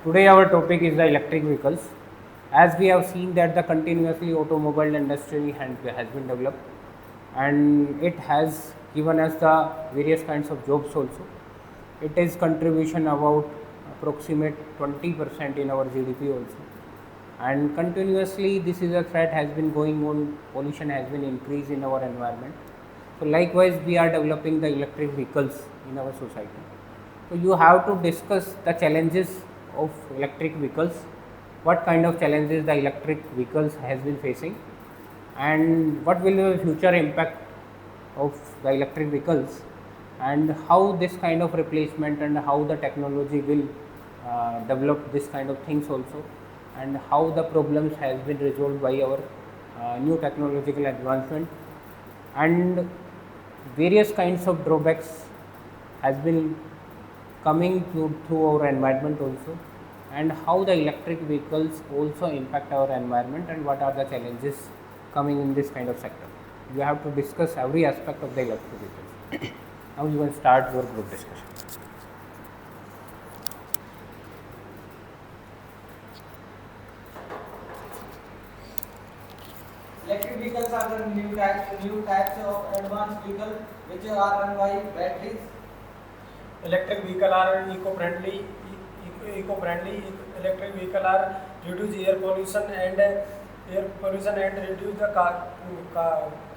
Today our topic is the electric vehicles. As we have seen that the continuously automobile industry has been developed, and it has given us the various kinds of jobs also. It is contribution about approximate 20% in our GDP also, and continuously this is a threat has been going on. Pollution has been increased in our environment. So likewise we are developing the electric vehicles in our society. So you have to discuss the challenges of electric vehicles, what kind of challenges the electric vehicles has been facing, and what will be the future impact of the electric vehicles, and how this kind of replacement and how the technology will develop this kind of things also, and how the problems has been resolved by our new technological advancement, and various kinds of drawbacks has been coming through our environment also, and how the electric vehicles also impact our environment, and what are the challenges coming in this kind of sector. You have to discuss every aspect of the electric vehicles. Now you can start your group discussion. Electric vehicles are the new types of advanced vehicle which are run by batteries. Electric vehicle are eco-friendly. Electric vehicle are reduce air pollution and reduce the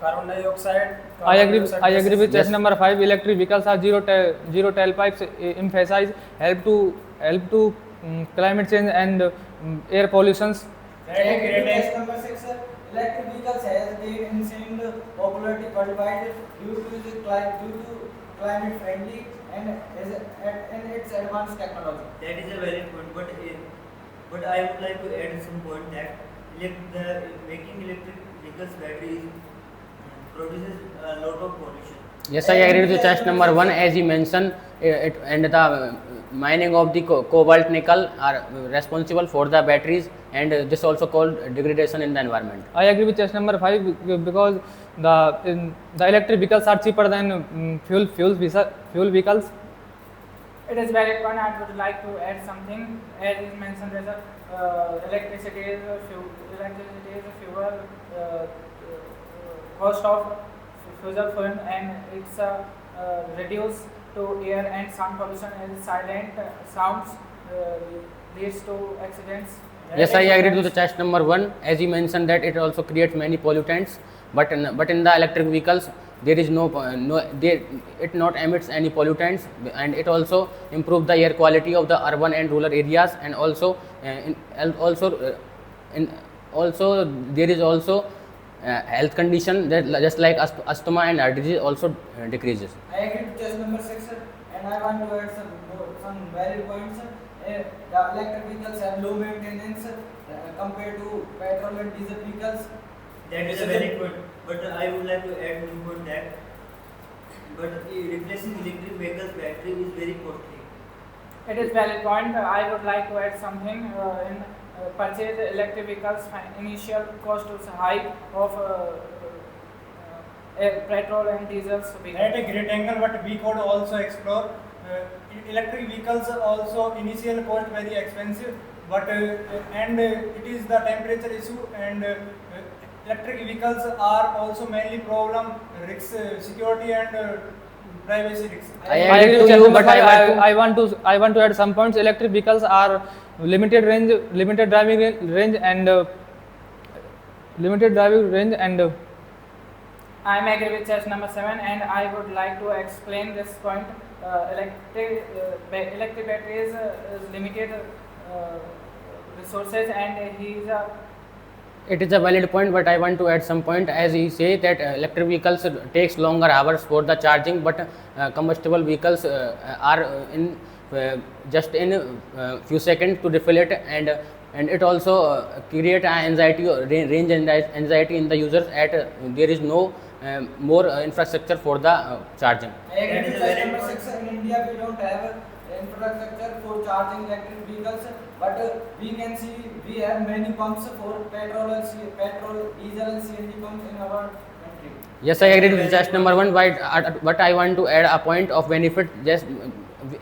carbon dioxide. I agree with test number 5. Electric vehicles are zero tailpipes. Emphasize help to climate change and air pollutions. Test number 6. Electric vehicles has gained insane popularity worldwide due to climate friendly and its advanced technology. That is a valid point, but I would like to add some point that making electric vehicles batteries produces a lot of pollution. Yes, I agree with test number 1. As you mentioned, it and the mining of the cobalt nickel are responsible for the batteries, and this also called degradation in the environment. I agree with test number 5 because the electric vehicles are cheaper than fuel vehicles. It is valid point. I would like to add something. As is mentioned, as electricity is a fuel cost of fossil fuel, and it's reduced to air and sound pollution, and silent sounds leads to accidents. Yes, I agree with the test number 1. As you mentioned that it also creates many pollutants, but in the electric vehicles there is it not emits any pollutants, and it also improve the air quality of the urban and rural areas, and also there is also health condition that just like asthma and heart disease also decreases. I agree with test number 6, and I want to add some valid points. The electric vehicles have low maintenance compared to petrol and diesel vehicles. That is a valid point, but I would like to add one point that replacing electric vehicles battery is very costly. It is valid point. I would like to add something. In purchase electric vehicles, initial cost is high of petrol and diesel. At a great angle, but we could also explore. Electric vehicles also initial cost very expensive, but and it is the temperature issue, and electric vehicles are also mainly problem risks, security and privacy risks. I agree with you, but I want to add some points. Electric vehicles are limited driving range, and I am agree with test number 7, and I would like to explain this point. Electric batteries is limited resources, and it is a valid point, but I want to add some point. As he say that electric vehicles takes longer hours for the charging, but combustible vehicles are in just in few seconds to refill it, and it also create range anxiety in the users at there is no more infrastructure for the charging. I agree with test number 6. In India, we don't have infrastructure for charging electric vehicles, but we can see we have many pumps for petrol, diesel, and CNG pumps in our country. Yes, I agree with test number 1, but I want to add a point of benefit. Just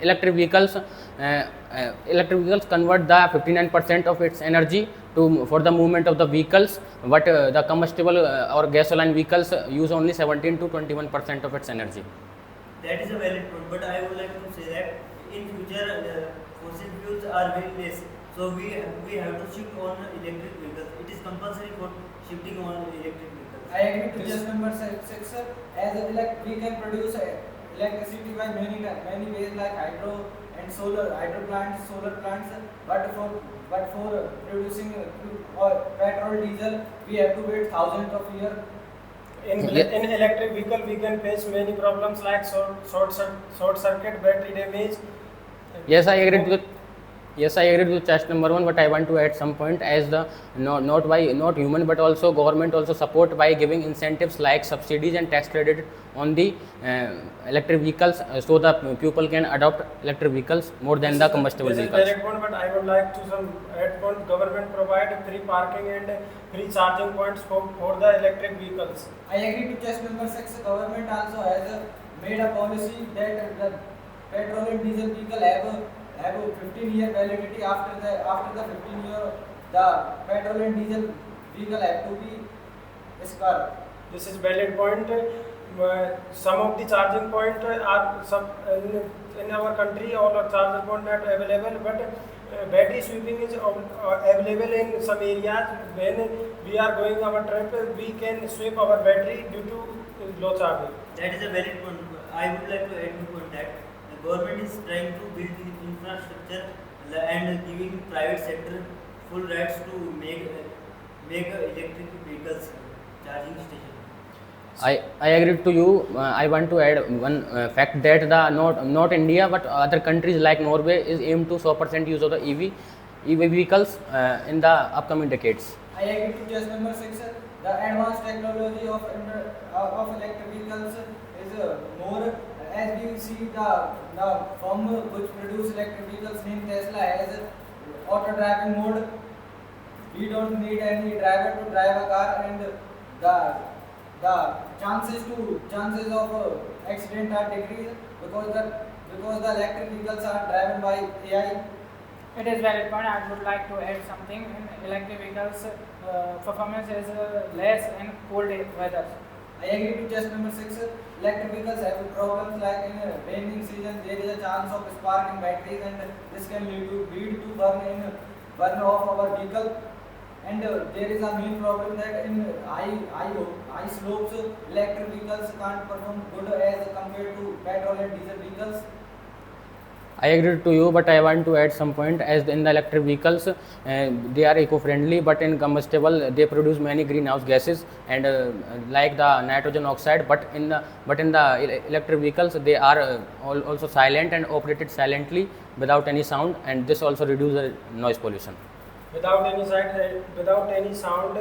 electric vehicles electric vehicles convert the 59% of its energy for the movement of the vehicles, but the combustible or gasoline vehicles use only 17 to 21% of its energy. That is a valid point, but I would like to say that in future fossil fuels are very less, so we have to shift on electric vehicles. It is compulsory for shifting on electric vehicles. I agree to just number 6, sir. As we can produce electricity by many ways like hydro and hydro plants, solar plants. But for producing petrol, diesel, we have to wait thousands of years. In electric vehicle, we can face many problems like short circuit, battery damage. Yes, I agree with. Yes, I agree with test number 1, but I want to add some point as the not human but also government also support by giving incentives like subsidies and tax credit on the electric vehicles, so the people can adopt electric vehicles more than the combustible This vehicles. is direct point, but I would like to some add point. Government provide free parking and free charging points for the electric vehicles. I agree to test number 6. Government also has made a policy that the petrol and diesel vehicle have a 15-year validity. After the 15 year, the petrol and diesel vehicle have to be scrapped. This is valid point. Some of the charging point are in our country. All our charging point not available, but battery sweeping is available in some areas. When we are going our trip, we can sweep our battery due to low charging. That is a valid point. I would like to add one point that the government is trying to build the infrastructure and giving private sector full rights to make electric vehicles charging station. I agree to you. I want to add one fact that the not India but other countries like Norway is aimed to 100% use of the EV vehicles in the upcoming decades. I agree to just number 6. The advanced technology of electric vehicles is more. As we see the firm which produce electric vehicles named Tesla has auto driving mode. We don't need any driver to drive a car, and the chances of accident are decreased because the electric vehicles are driven by AI. It is valid point. I would like to add something. In electric vehicles, performance is less in cold weather. I agree to just number 6. Electric vehicles have problems like in raining season there is a chance of spark in batteries, and this can lead to burn off our vehicle. And there is a main problem that in high slopes electric vehicles can't perform good as compared to petrol and diesel vehicles. I agree to you, but I want to add some point as in the electric vehicles they are eco-friendly, but in combustible they produce many greenhouse gases and like the nitrogen oxide. But in the electric vehicles they are also silent and operated silently without any sound, and this also reduces the noise pollution. Without any sound,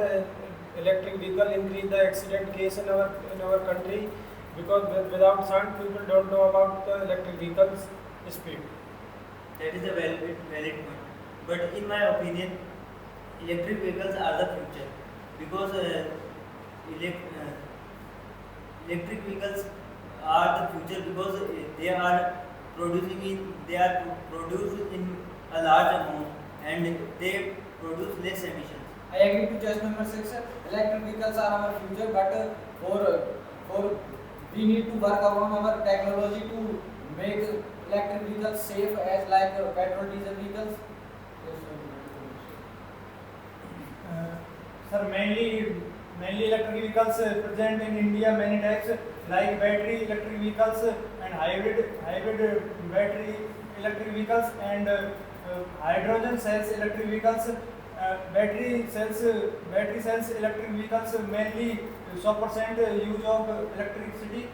electric vehicle increase the accident case in our country, because without sound people don't know about the electric vehicles speed. That is a valid point. But in my opinion, electric vehicles are the future, because electric vehicles are the future because they are produced in a large amount and they produce less emissions. I agree to just number 6. Electric vehicles are our future, but for we need to work on our technology to make electric vehicles safe as like petrol diesel vehicles. Sir, mainly electric vehicles present in India many types like battery electric vehicles and hybrid battery electric vehicles and hydrogen cells electric vehicles. Battery cells electric vehicles mainly 100% use of electricity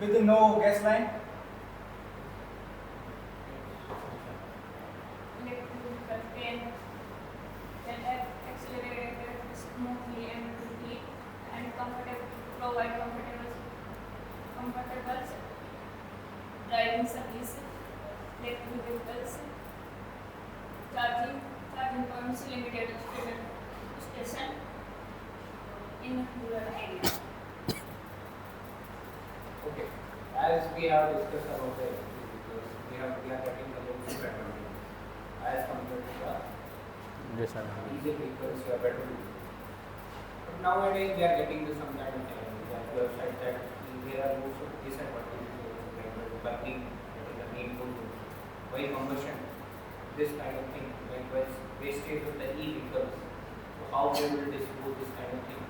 with no gas line. Can accelerate smoothly and quickly and provide comfortable driving service. Electric vehicles charging points limited station in rural areas. Okay, as we have discussed about the electric vehicles, we are getting the disadvantage. diesel vehicles, petrol. But nowadays we are getting to some kind of challenge that you have said that there are also disadvantages also, like the burning, that is the main problem. While combustion, this kind of thing, likewise wastage of the e-vehicles. So how they will dispose this kind of thing.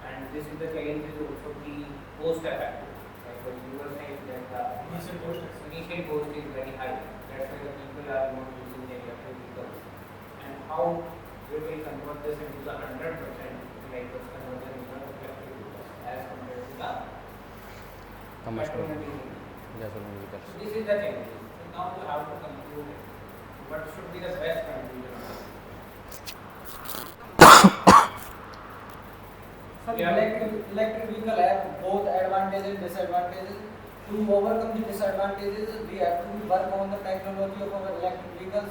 And this is the challenge is also the cost effect. Like what you were saying that the Initial cost is very high. That's why the people are not using the electric vehicles. And how we will convert this into the 100% like this conversion into the electric vehicles as compared to the Combustible petrol and diesel. gasoline So vehicles. this is the challenge. So now you have to conclude it. What should be the best conclusion? So Yeah. electric vehicle have both advantages and disadvantages. To overcome the disadvantages, we have to work on the technology of our electric vehicles.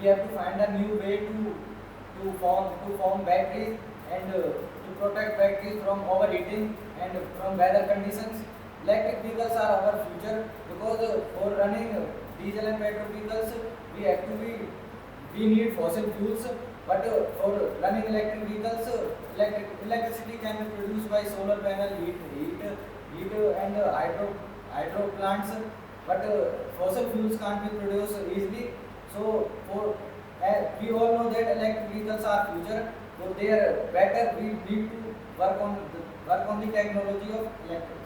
We have to find a new way to form batteries and to protect batteries from overheating and from weather conditions. Electric vehicles are our future because for running diesel and petrol vehicles, we need fossil fuels. But for running electric vehicles, electricity can be produced by solar panel, heat and hydro plants. But fossil fuels can't be produced easily. So we all know that electric vehicles are future. So they are better. We need to work on the technology of electric